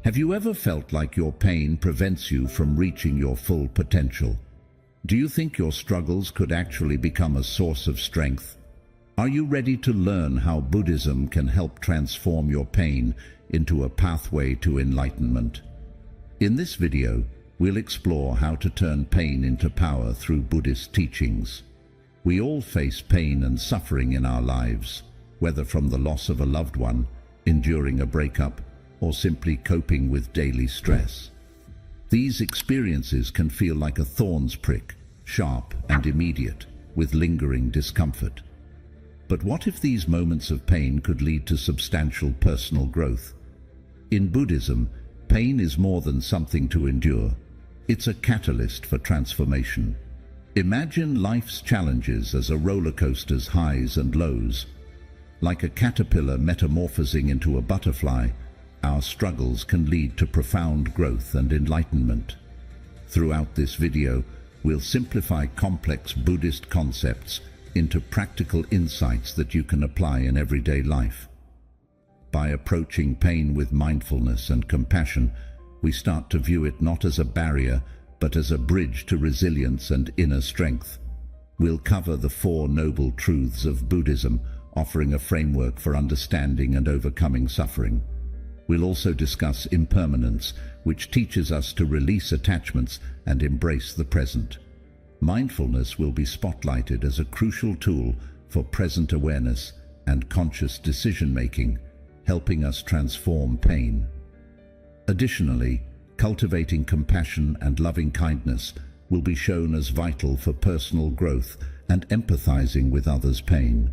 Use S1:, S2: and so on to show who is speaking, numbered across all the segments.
S1: Have you ever felt like your pain prevents you from reaching your full potential? Do you think your struggles could actually become a source of strength? Are you ready to learn how Buddhism can help transform your pain into a pathway to enlightenment? In this video, we'll explore how to turn pain into power through Buddhist teachings. We all face pain and suffering in our lives, whether from the loss of a loved one, enduring a breakup, or simply coping with daily stress. These experiences can feel like a thorn's prick, sharp and immediate, with lingering discomfort. But what if these moments of pain could lead to substantial personal growth? In Buddhism, pain is more than something to endure. It's a catalyst for transformation. Imagine life's challenges as a roller coaster's highs and lows. Like a caterpillar metamorphosing into a butterfly, our struggles can lead to profound growth and enlightenment. Throughout this video, we'll simplify complex Buddhist concepts into practical insights that you can apply in everyday life. By approaching pain with mindfulness and compassion, we start to view it not as a barrier, but as a bridge to resilience and inner strength. We'll cover the Four Noble Truths of Buddhism, offering a framework for understanding and overcoming suffering. We'll also discuss impermanence, which teaches us to release attachments and embrace the present. Mindfulness will be spotlighted as a crucial tool for present awareness and conscious decision-making, helping us transform pain. Additionally, cultivating compassion and loving kindness will be shown as vital for personal growth and empathizing with others' pain.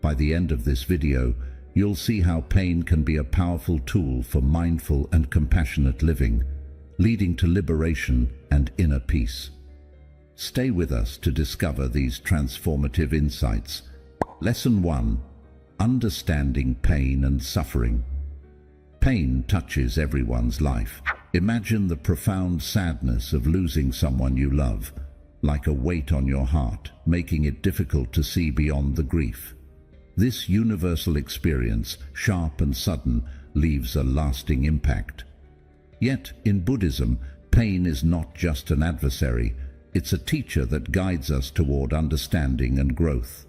S1: By the end of this video, you'll see how pain can be a powerful tool for mindful and compassionate living, leading to liberation and inner peace. Stay with us to discover these transformative insights. Lesson 1. Understanding pain and suffering. Pain touches everyone's life. Imagine the profound sadness of losing someone you love, like a weight on your heart, making it difficult to see beyond the grief. This universal experience, sharp and sudden, leaves a lasting impact. Yet, in Buddhism, pain is not just an adversary, it's a teacher that guides us toward understanding and growth.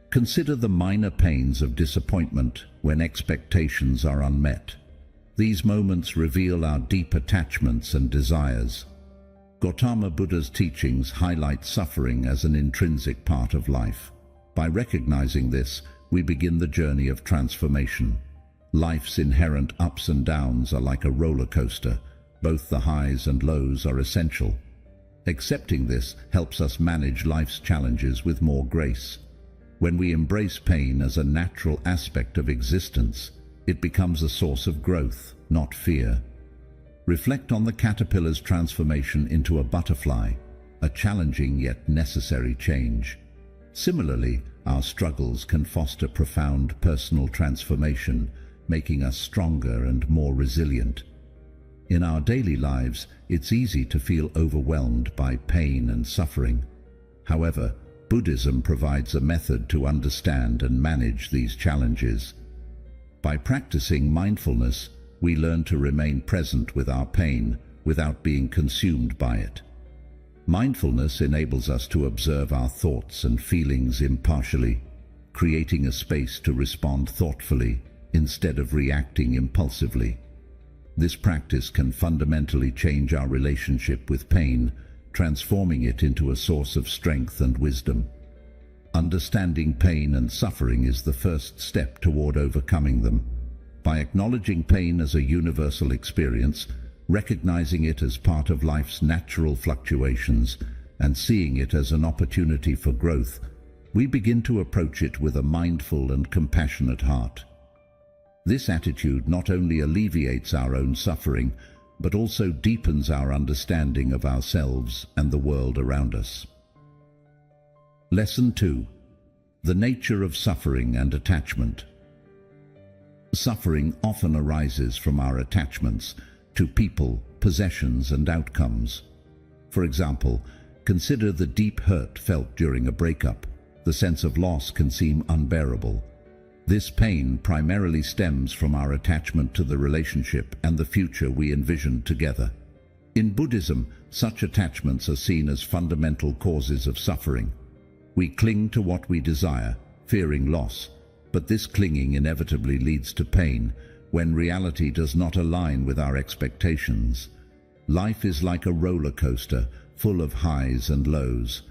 S1: Consider the minor pains of disappointment when expectations are unmet. These moments reveal our deep attachments and desires. Gautama Buddha's teachings highlight suffering as an intrinsic part of life. By recognizing this, we begin the journey of transformation. Life's inherent ups and downs are like a roller coaster. Both the highs and lows are essential. Accepting this helps us manage life's challenges with more grace. When we embrace pain as a natural aspect of existence, it becomes a source of growth, not fear. Reflect on the caterpillar's transformation into a butterfly, a challenging yet necessary change. Similarly, our struggles can foster profound personal transformation, making us stronger and more resilient. In our daily lives, it's easy to feel overwhelmed by pain and suffering. However, Buddhism provides a method to understand and manage these challenges. By practicing mindfulness, we learn to remain present with our pain without being consumed by it. Mindfulness enables us to observe our thoughts and feelings impartially, creating a space to respond thoughtfully instead of reacting impulsively. This practice can fundamentally change our relationship with pain, transforming it into a source of strength and wisdom. Understanding pain and suffering is the first step toward overcoming them. By acknowledging pain as a universal experience, recognizing it as part of life's natural fluctuations, and seeing it as an opportunity for growth, we begin to approach it with a mindful and compassionate heart. This attitude not only alleviates our own suffering, but also deepens our understanding of ourselves and the world around us. Lesson 2. The nature of suffering and attachment. Suffering often arises from our attachments to people, possessions, and outcomes. For example, consider the deep hurt felt during a breakup. The sense of loss can seem unbearable. This pain primarily stems from our attachment to the relationship and the future we envisioned together. In Buddhism, such attachments are seen as fundamental causes of suffering. We cling to what we desire, fearing loss, but this clinging inevitably leads to pain when reality does not align with our expectations. Life is like a roller coaster, full of highs and lows.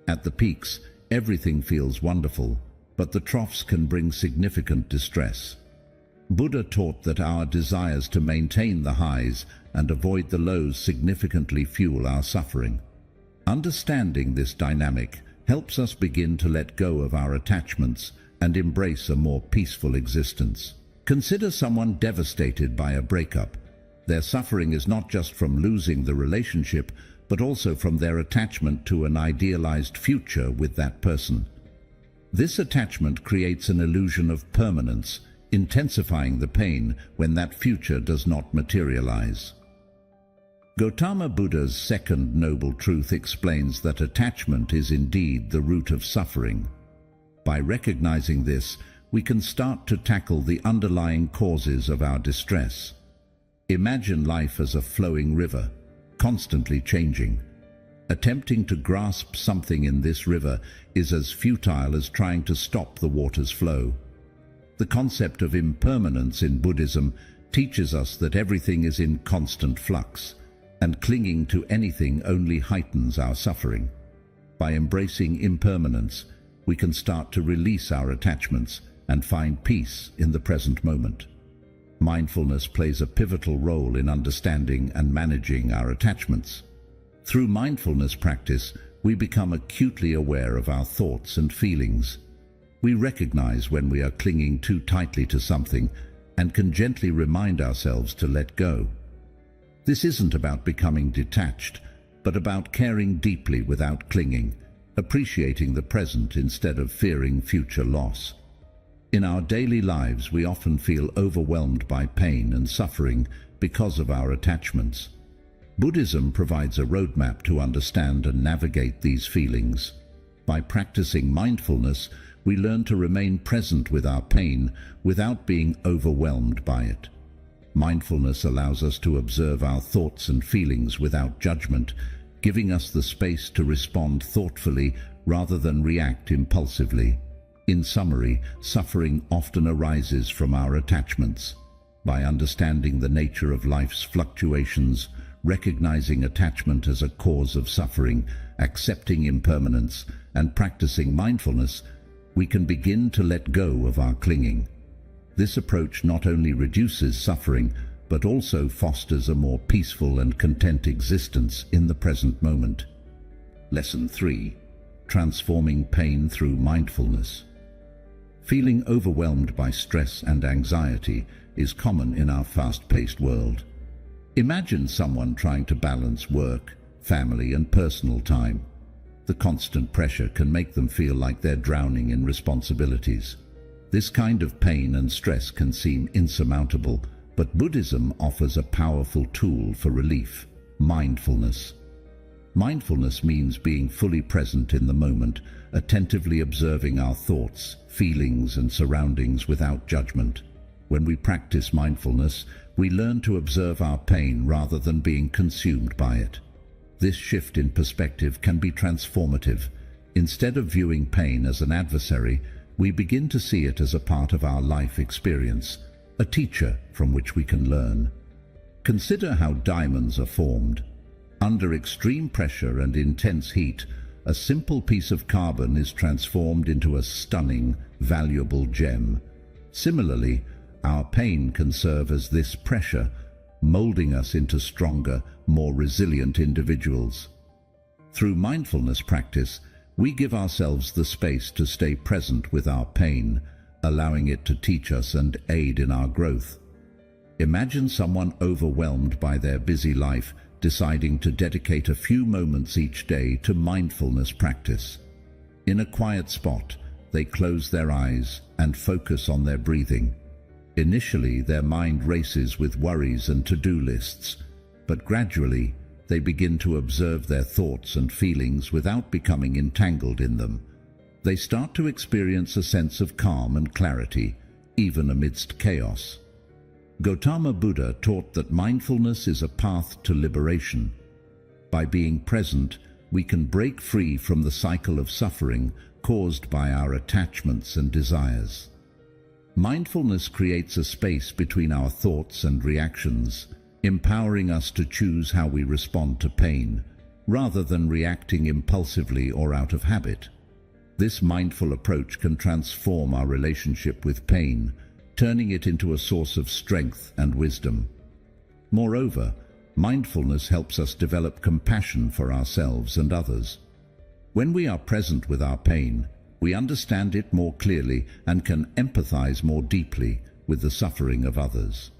S1: At the peaks, everything feels wonderful, but the troughs can bring significant distress. Buddha taught that our desires to maintain the highs and avoid the lows significantly fuel our suffering. Understanding this dynamic helps us begin to let go of our attachments and embrace a more peaceful existence. Consider someone devastated by a breakup. Their suffering is not just from losing the relationship, but also from their attachment to an idealized future with that person. This attachment creates an illusion of permanence, intensifying the pain when that future does not materialize. Gautama Buddha's second noble truth explains that attachment is indeed the root of suffering. By recognizing this, we can start to tackle the underlying causes of our distress. Imagine life as a flowing river, constantly changing. Attempting to grasp something in this river is as futile as trying to stop the water's flow. The concept of impermanence in Buddhism teaches us that everything is in constant flux, and clinging to anything only heightens our suffering. By embracing impermanence, we can start to release our attachments and find peace in the present moment. Mindfulness plays a pivotal role in understanding and managing our attachments. Through mindfulness practice, we become acutely aware of our thoughts and feelings. We recognize when we are clinging too tightly to something and can gently remind ourselves to let go. This isn't about becoming detached, but about caring deeply without clinging, appreciating the present instead of fearing future loss. In our daily lives, we often feel overwhelmed by pain and suffering because of our attachments. Buddhism provides a roadmap to understand and navigate these feelings. By practicing mindfulness, we learn to remain present with our pain without being overwhelmed by it. Mindfulness allows us to observe our thoughts and feelings without judgment, giving us the space to respond thoughtfully rather than react impulsively. In summary, suffering often arises from our attachments. By understanding the nature of life's fluctuations, recognizing attachment as a cause of suffering, accepting impermanence, and practicing mindfulness, we can begin to let go of our clinging. This approach not only reduces suffering, but also fosters a more peaceful and content existence in the present moment. Lesson 3. Transforming pain through mindfulness. Feeling overwhelmed by stress and anxiety is common in our fast-paced world. Imagine someone trying to balance work, family, and personal time. The constant pressure can make them feel like they're drowning in responsibilities. This kind of pain and stress can seem insurmountable, but Buddhism offers a powerful tool for relief: mindfulness. Mindfulness means being fully present in the moment, attentively observing our thoughts, feelings, and surroundings without judgment. When we practice mindfulness, we learn to observe our pain rather than being consumed by it. This shift in perspective can be transformative. Instead of viewing pain as an adversary, we begin to see it as a part of our life experience, a teacher from which we can learn. Consider how diamonds are formed. Under extreme pressure and intense heat, a simple piece of carbon is transformed into a stunning, valuable gem. Similarly, our pain can serve as this pressure, molding us into stronger, more resilient individuals. Through mindfulness practice, we give ourselves the space to stay present with our pain, allowing it to teach us and aid in our growth. Imagine someone overwhelmed by their busy life, deciding to dedicate a few moments each day to mindfulness practice. In a quiet spot, they close their eyes and focus on their breathing. Initially, their mind races with worries and to-do lists, but gradually, they begin to observe their thoughts and feelings without becoming entangled in them. They start to experience a sense of calm and clarity, even amidst chaos. Gautama Buddha taught that mindfulness is a path to liberation. By being present, we can break free from the cycle of suffering caused by our attachments and desires. Mindfulness creates a space between our thoughts and reactions, empowering us to choose how we respond to pain, rather than reacting impulsively or out of habit. This mindful approach can transform our relationship with pain, turning it into a source of strength and wisdom. Moreover, mindfulness helps us develop compassion for ourselves and others. When we are present with our pain, we understand it more clearly and can empathize more deeply with the suffering of others.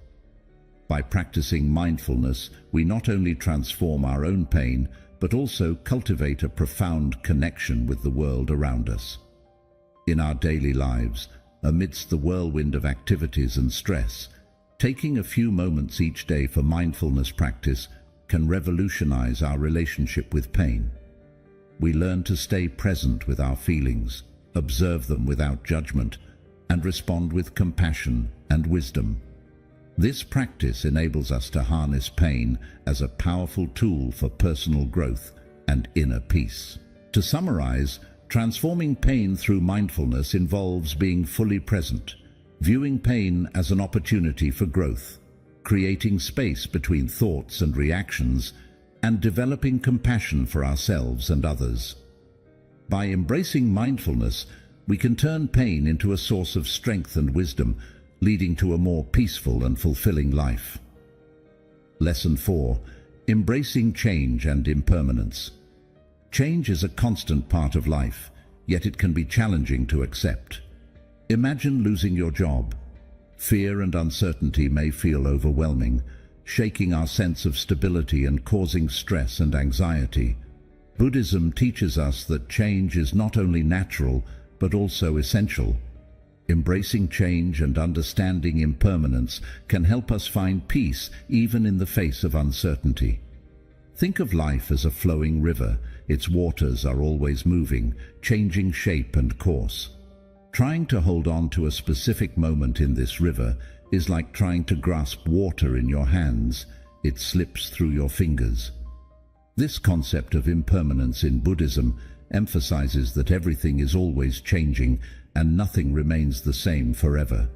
S1: By practicing mindfulness, we not only transform our own pain, but also cultivate a profound connection with the world around us. In our daily lives, amidst the whirlwind of activities and stress, taking a few moments each day for mindfulness practice can revolutionize our relationship with pain. We learn to stay present with our feelings, observe them without judgment, and respond with compassion and wisdom. This practice enables us to harness pain as a powerful tool for personal growth and inner peace. To summarize, transforming pain through mindfulness involves being fully present, viewing pain as an opportunity for growth, creating space between thoughts and reactions, and developing compassion for ourselves and others. By embracing mindfulness, we can turn pain into a source of strength and wisdom, leading to a more peaceful and fulfilling life. Lesson 4. Embracing change and impermanence. Change is a constant part of life, yet it can be challenging to accept. Imagine losing your job. Fear and uncertainty may feel overwhelming, shaking our sense of stability and causing stress and anxiety. Buddhism teaches us that change is not only natural, but also essential. Embracing change and understanding impermanence can help us find peace even in the face of uncertainty. Think of life as a flowing river. Its waters are always moving, changing shape and course. Trying to hold on to a specific moment in this river is like trying to grasp water in your hands. It slips through your fingers. This concept of impermanence in Buddhism emphasizes that everything is always changing and nothing remains the same forever.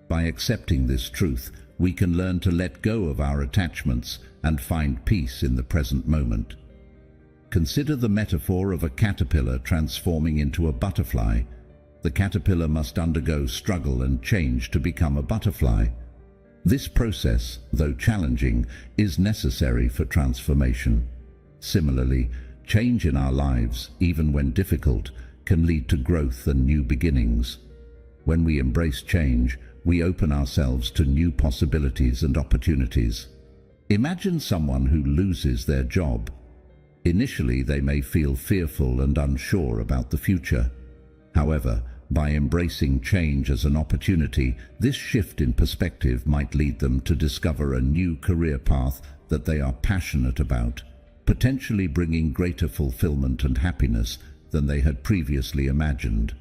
S1: By accepting this truth, we can learn to let go of our attachments and find peace in the present moment. Consider the metaphor of a caterpillar transforming into a butterfly. The caterpillar must undergo struggle and change to become a butterfly. This process, though challenging, is necessary for transformation. Similarly, change in our lives, even when difficult, can lead to growth and new beginnings. When we embrace change, we open ourselves to new possibilities and opportunities. Imagine someone who loses their job. Initially, they may feel fearful and unsure about the future. However, by embracing change as an opportunity, this shift in perspective might lead them to discover a new career path that they are passionate about, potentially bringing greater fulfillment and happiness than they had previously imagined.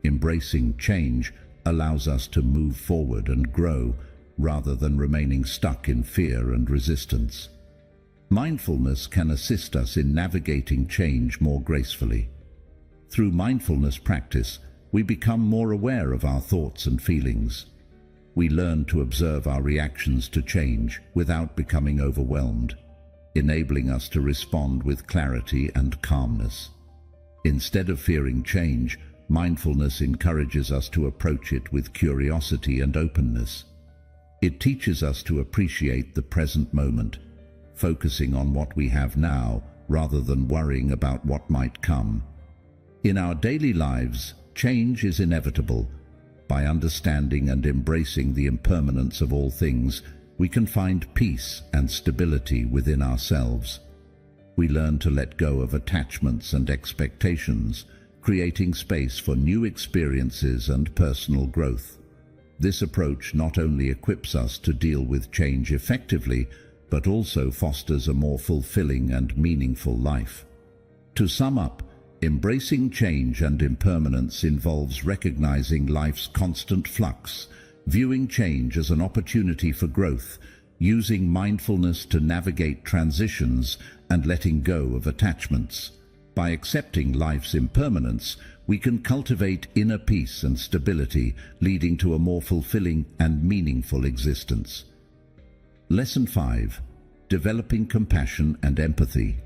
S1: Embracing change allows us to move forward and grow, rather than remaining stuck in fear and resistance. Mindfulness can assist us in navigating change more gracefully. Through mindfulness practice, we become more aware of our thoughts and feelings. We learn to observe our reactions to change without becoming overwhelmed, enabling us to respond with clarity and calmness. Instead of fearing change, mindfulness encourages us to approach it with curiosity and openness. It teaches us to appreciate the present moment, focusing on what we have now rather than worrying about what might come. In our daily lives, change is inevitable. By understanding and embracing the impermanence of all things, we can find peace and stability within ourselves. We learn to let go of attachments and expectations, creating space for new experiences and personal growth. This approach not only equips us to deal with change effectively, but also fosters a more fulfilling and meaningful life. To sum up, Embracing change and impermanence involves recognizing life's constant flux, viewing change as an opportunity for growth, using mindfulness to navigate transitions, and letting go of attachments. By accepting life's impermanence, we can cultivate inner peace and stability, leading to a more fulfilling and meaningful existence. Lesson 5. Developing compassion and empathy.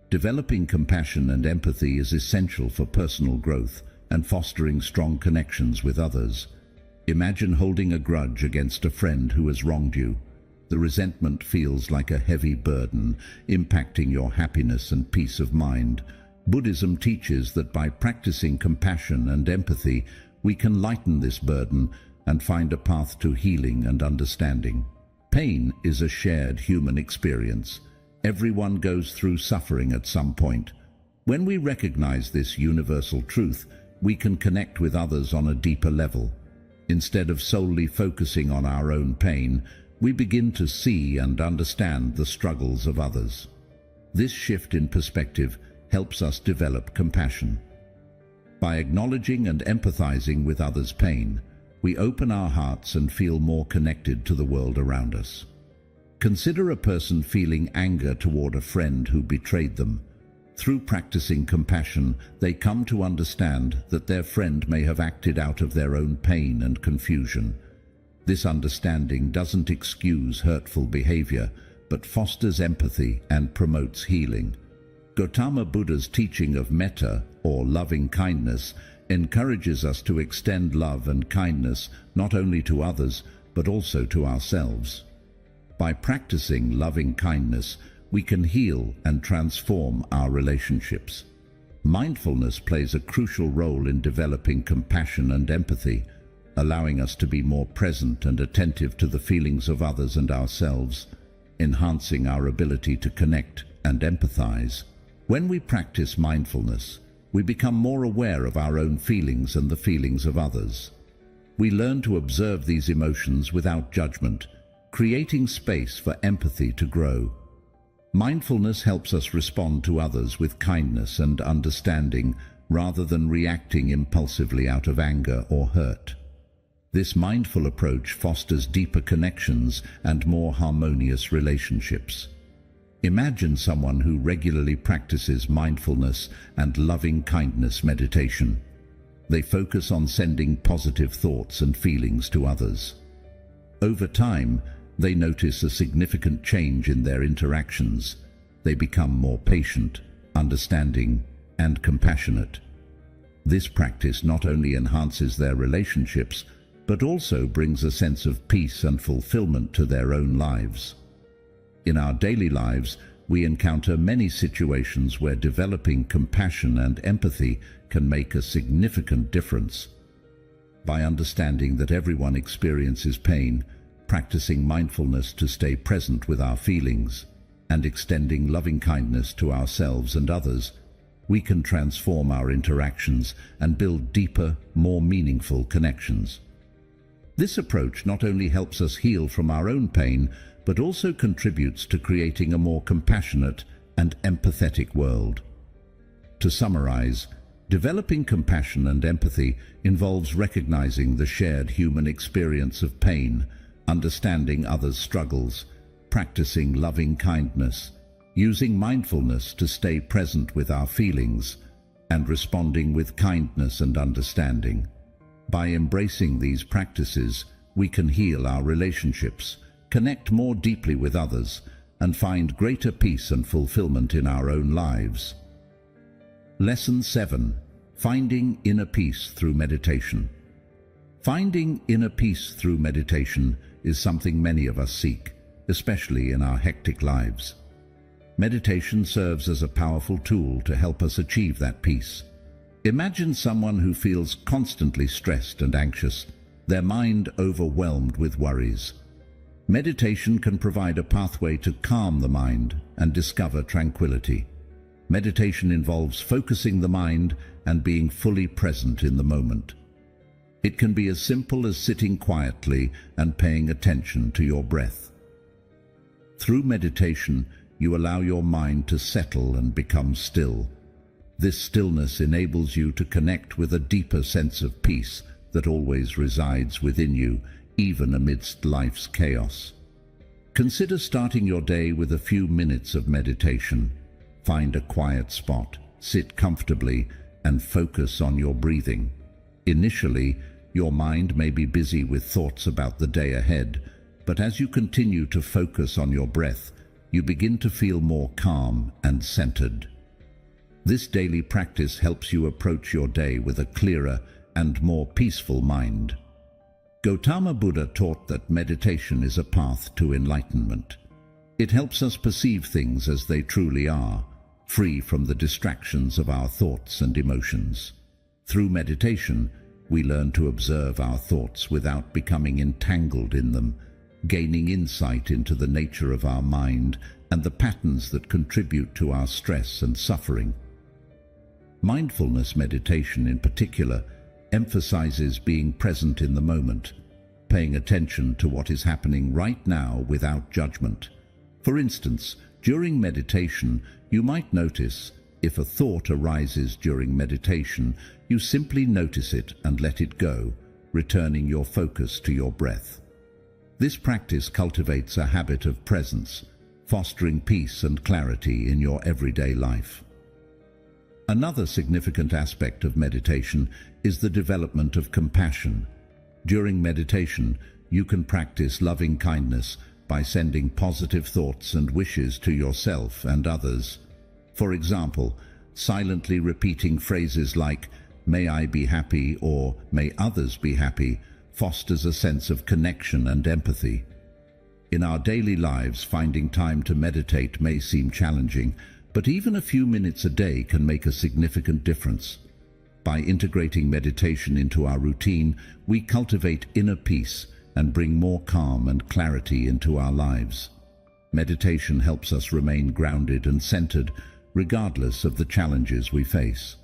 S1: Developing compassion and empathy is essential for personal growth and fostering strong connections with others. Imagine holding a grudge against a friend who has wronged you. The resentment feels like a heavy burden, impacting your happiness and peace of mind. Buddhism teaches that by practicing compassion and empathy, we can lighten this burden and find a path to healing and understanding. Pain is a shared human experience. Everyone goes through suffering at some point. When we recognize this universal truth, we can connect with others on a deeper level. Instead of solely focusing on our own pain, we begin to see and understand the struggles of others. This shift in perspective helps us develop compassion. By acknowledging and empathizing with others' pain, we open our hearts and feel more connected to the world around us. Consider a person feeling anger toward a friend who betrayed them. Through practicing compassion, they come to understand that their friend may have acted out of their own pain and confusion. This understanding doesn't excuse hurtful behavior, but fosters empathy and promotes healing. Gautama Buddha's teaching of metta, or loving kindness, encourages us to extend love and kindness not only to others, but also to ourselves. By practicing loving kindness, we can heal and transform our relationships. Mindfulness plays a crucial role in developing compassion and empathy, allowing us to be more present and attentive to the feelings of others and ourselves, enhancing our ability to connect and empathize. When we practice mindfulness, we become more aware of our own feelings and the feelings of others. We learn to observe these emotions without judgment, creating space for empathy to grow. Mindfulness helps us respond to others with kindness and understanding rather than reacting impulsively out of anger or hurt. This mindful approach fosters deeper connections and more harmonious relationships. Imagine someone who regularly practices mindfulness and loving kindness meditation. They focus on sending positive thoughts and feelings to others. Over time, they notice a significant change in their interactions. They become more patient, understanding, and compassionate. This practice not only enhances their relationships, but also brings a sense of peace and fulfillment to their own lives. In our daily lives, we encounter many situations where developing compassion and empathy can make a significant difference. By understanding that everyone experiences pain, practicing mindfulness to stay present with our feelings, and extending loving kindness to ourselves and others, we can transform our interactions and build deeper, more meaningful connections. This approach not only helps us heal from our own pain, but also contributes to creating a more compassionate and empathetic world. To summarize, developing compassion and empathy involves recognizing the shared human experience of pain, understanding others' struggles, practicing loving kindness, using mindfulness to stay present with our feelings, and responding with kindness and understanding. By embracing these practices, we can heal our relationships, connect more deeply with others, and find greater peace and fulfillment in our own lives. Lesson 7. Finding inner peace through meditation. Finding inner peace through meditation is something many of us seek, especially in our hectic lives. Meditation serves as a powerful tool to help us achieve that peace. Imagine someone who feels constantly stressed and anxious, their mind overwhelmed with worries. Meditation can provide a pathway to calm the mind and discover tranquility. Meditation involves focusing the mind and being fully present in the moment. It can be as simple as sitting quietly and paying attention to your breath. Through meditation, you allow your mind to settle and become still. This stillness enables you to connect with a deeper sense of peace that always resides within you, even amidst life's chaos. Consider starting your day with a few minutes of meditation. Find a quiet spot, sit comfortably, and focus on your breathing. Initially, your mind may be busy with thoughts about the day ahead, but as you continue to focus on your breath, you begin to feel more calm and centered. This daily practice helps you approach your day with a clearer and more peaceful mind. Gautama Buddha taught that meditation is a path to enlightenment. It helps us perceive things as they truly are, free from the distractions of our thoughts and emotions. Through meditation, we learn to observe our thoughts without becoming entangled in them, gaining insight into the nature of our mind and the patterns that contribute to our stress and suffering. Mindfulness meditation, in particular, emphasizes being present in the moment, paying attention to what is happening right now without judgment. For instance, during meditation, you might notice if a thought arises during meditation, you simply notice it and let it go, returning your focus to your breath. This practice cultivates a habit of presence, fostering peace and clarity in your everyday life. Another significant aspect of meditation is the development of compassion. During meditation, you can practice loving kindness by sending positive thoughts and wishes to yourself and others. For example, silently repeating phrases like, "May I be happy" or "May others be happy" fosters a sense of connection and empathy. In our daily lives, finding time to meditate may seem challenging, but even a few minutes a day can make a significant difference. By integrating meditation into our routine, we cultivate inner peace and bring more calm and clarity into our lives. Meditation helps us remain grounded and centered, regardless of the challenges we face.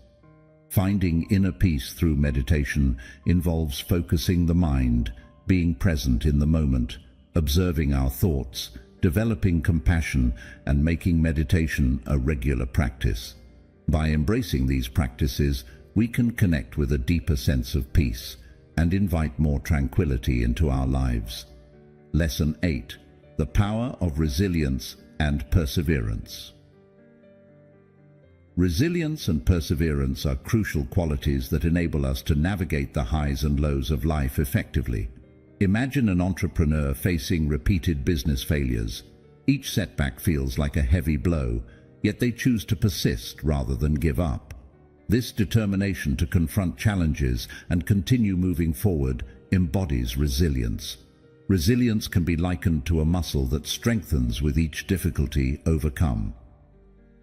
S1: Finding inner peace through meditation involves focusing the mind, being present in the moment, observing our thoughts, developing compassion, and making meditation a regular practice. By embracing these practices, we can connect with a deeper sense of peace and invite more tranquility into our lives. Lesson 8: The power of resilience and perseverance. Resilience and perseverance are crucial qualities that enable us to navigate the highs and lows of life effectively. Imagine an entrepreneur facing repeated business failures. Each setback feels like a heavy blow, yet they choose to persist rather than give up. This determination to confront challenges and continue moving forward embodies resilience. Resilience can be likened to a muscle that strengthens with each difficulty overcome.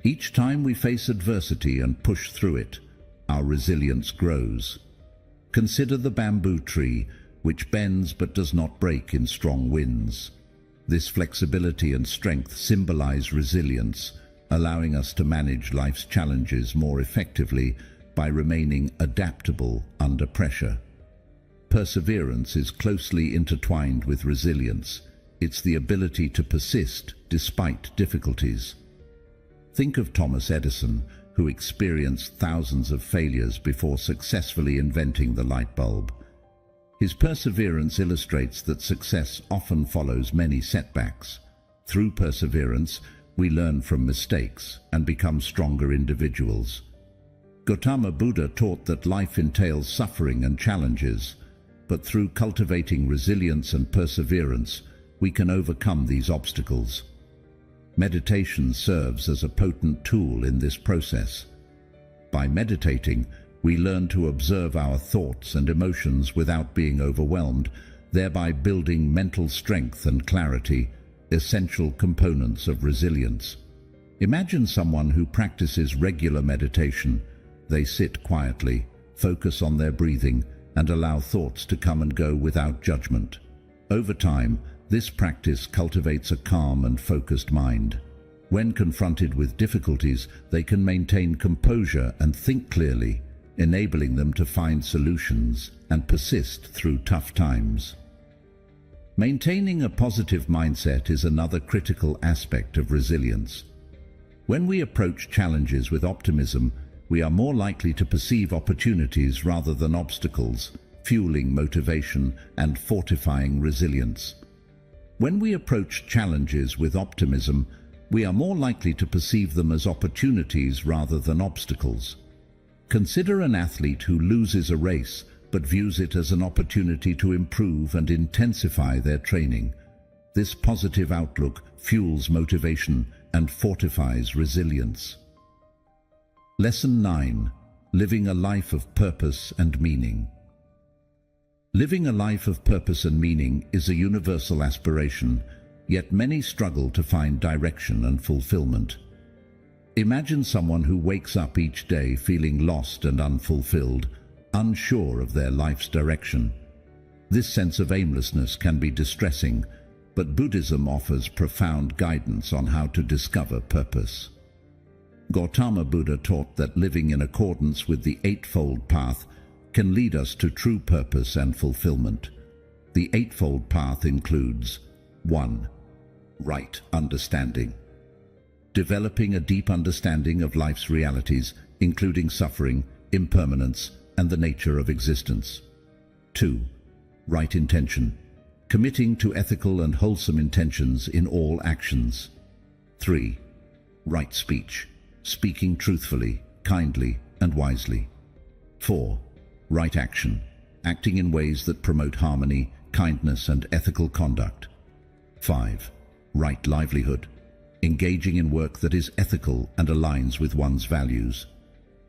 S1: Each time we face adversity and push through it, our resilience grows. Consider the bamboo tree, which bends but does not break in strong winds. This flexibility and strength symbolize resilience, allowing us to manage life's challenges more effectively by remaining adaptable under pressure. Perseverance is closely intertwined with resilience. It's the ability to persist despite difficulties. Think of Thomas Edison, who experienced thousands of failures before successfully inventing the light bulb. His perseverance illustrates that success often follows many setbacks. Through perseverance, we learn from mistakes and become stronger individuals. Gautama Buddha taught that life entails suffering and challenges, but through cultivating resilience and perseverance, we can overcome these obstacles. Meditation serves as a potent tool in this process. By meditating, we learn to observe our thoughts and emotions without being overwhelmed, thereby building mental strength and clarity, essential components of resilience. Imagine someone who practices regular meditation. They sit quietly, focus on their breathing, and allow thoughts to come and go without judgment. Over time, this practice cultivates a calm and focused mind. When confronted with difficulties, they can maintain composure and think clearly, enabling them to find solutions and persist through tough times. Maintaining a positive mindset is another critical aspect of resilience. When we approach challenges with optimism, we are more likely to perceive opportunities rather than obstacles, fueling motivation and fortifying resilience. When we approach challenges with optimism, we are more likely to perceive them as opportunities rather than obstacles. Consider an athlete who loses a race but views it as an opportunity to improve and intensify their training. This positive outlook fuels motivation and fortifies resilience. Lesson 9. Living a life of purpose and meaning. Living a life of purpose and meaning is a universal aspiration, yet many struggle to find direction and fulfillment. Imagine someone who wakes up each day feeling lost and unfulfilled, unsure of their life's direction. This sense of aimlessness can be distressing, but Buddhism offers profound guidance on how to discover purpose. Gautama Buddha taught that living in accordance with the Eightfold Path can lead us to true purpose and fulfillment. The Eightfold Path includes 1. Right understanding. Developing a deep understanding of life's realities, including suffering, impermanence, and the nature of existence. 2. Right intention. Committing to ethical and wholesome intentions in all actions. 3. Right speech. Speaking truthfully, kindly, and wisely. 4. Right action. Acting in ways that promote harmony, kindness, and ethical conduct. 5. Right livelihood. Engaging in work that is ethical and aligns with one's values.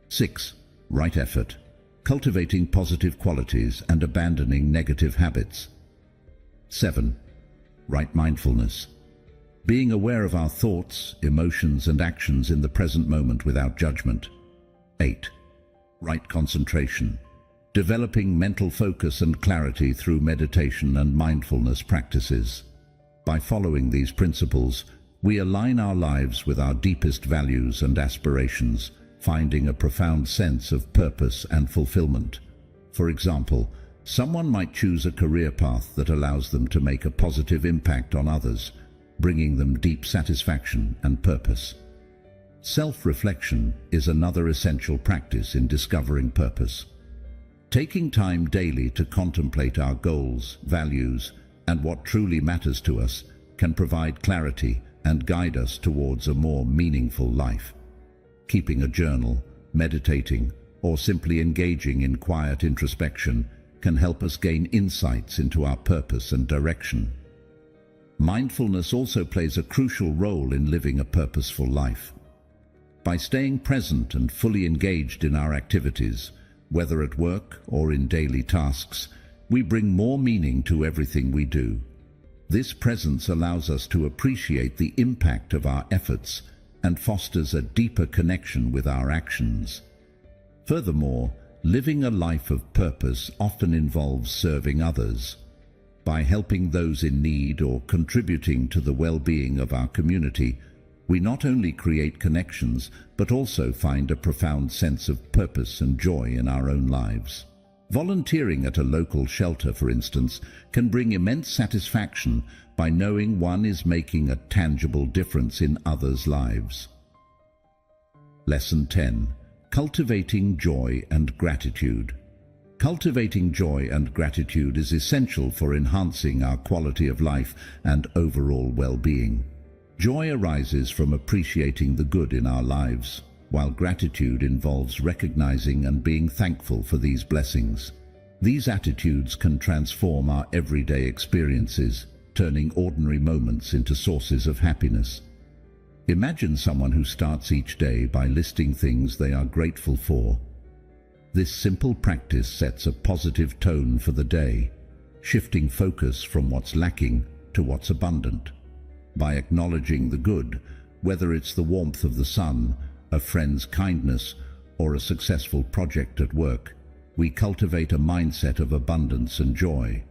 S1: 6. Right effort. Cultivating positive qualities and abandoning negative habits. 7. Right mindfulness. Being aware of our thoughts, emotions, and actions in the present moment without judgment. 8. Right concentration. Developing mental focus and clarity through meditation and mindfulness practices. By following these principles, we align our lives with our deepest values and aspirations, finding a profound sense of purpose and fulfillment. For example, someone might choose a career path that allows them to make a positive impact on others, bringing them deep satisfaction and purpose. Self-reflection is another essential practice in discovering purpose. Taking time daily to contemplate our goals, values, and what truly matters to us can provide clarity and guide us towards a more meaningful life. Keeping a journal, meditating, or simply engaging in quiet introspection can help us gain insights into our purpose and direction. Mindfulness also plays a crucial role in living a purposeful life. By staying present and fully engaged in our activities, whether at work or in daily tasks, we bring more meaning to everything we do. This presence allows us to appreciate the impact of our efforts and fosters a deeper connection with our actions. Furthermore, living a life of purpose often involves serving others. By helping those in need or contributing to the well-being of our community, we not only create connections, but also find a profound sense of purpose and joy in our own lives. Volunteering at a local shelter, for instance, can bring immense satisfaction by knowing one is making a tangible difference in others' lives. Lesson 10. Cultivating joy and gratitude. Cultivating joy and gratitude is essential for enhancing our quality of life and overall well-being. Joy arises from appreciating the good in our lives, while gratitude involves recognizing and being thankful for these blessings. These attitudes can transform our everyday experiences, turning ordinary moments into sources of happiness. Imagine someone who starts each day by listing things they are grateful for. This simple practice sets a positive tone for the day, shifting focus from what's lacking to what's abundant. By acknowledging the good, whether it's the warmth of the sun, a friend's kindness, or a successful project at work, we cultivate a mindset of abundance and joy.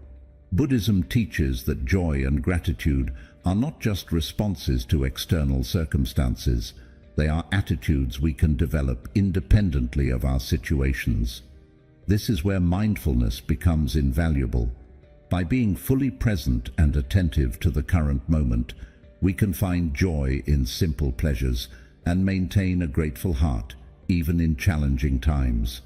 S1: Buddhism teaches that joy and gratitude are not just responses to external circumstances, they are attitudes we can develop independently of our situations. This is where mindfulness becomes invaluable. By being fully present and attentive to the current moment, we can find joy in simple pleasures and maintain a grateful heart, even in challenging times.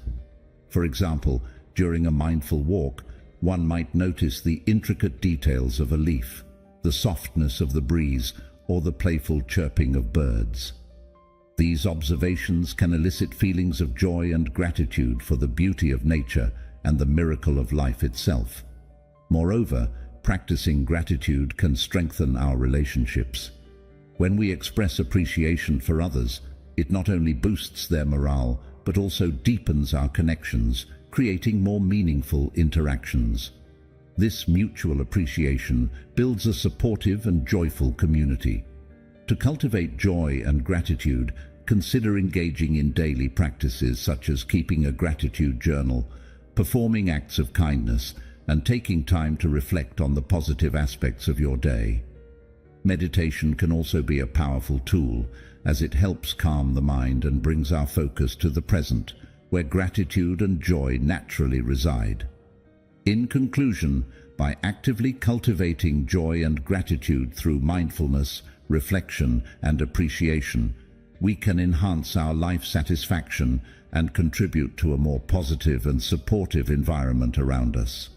S1: For example, during a mindful walk, one might notice the intricate details of a leaf, the softness of the breeze, or the playful chirping of birds. These observations can elicit feelings of joy and gratitude for the beauty of nature and the miracle of life itself. Moreover, practicing gratitude can strengthen our relationships. When we express appreciation for others, it not only boosts their morale, but also deepens our connections, creating more meaningful interactions. This mutual appreciation builds a supportive and joyful community. To cultivate joy and gratitude, consider engaging in daily practices such as keeping a gratitude journal, performing acts of kindness, and taking time to reflect on the positive aspects of your day. Meditation can also be a powerful tool, as it helps calm the mind and brings our focus to the present, where gratitude and joy naturally reside. In conclusion, by actively cultivating joy and gratitude through mindfulness, reflection, and appreciation, we can enhance our life satisfaction and contribute to a more positive and supportive environment around us.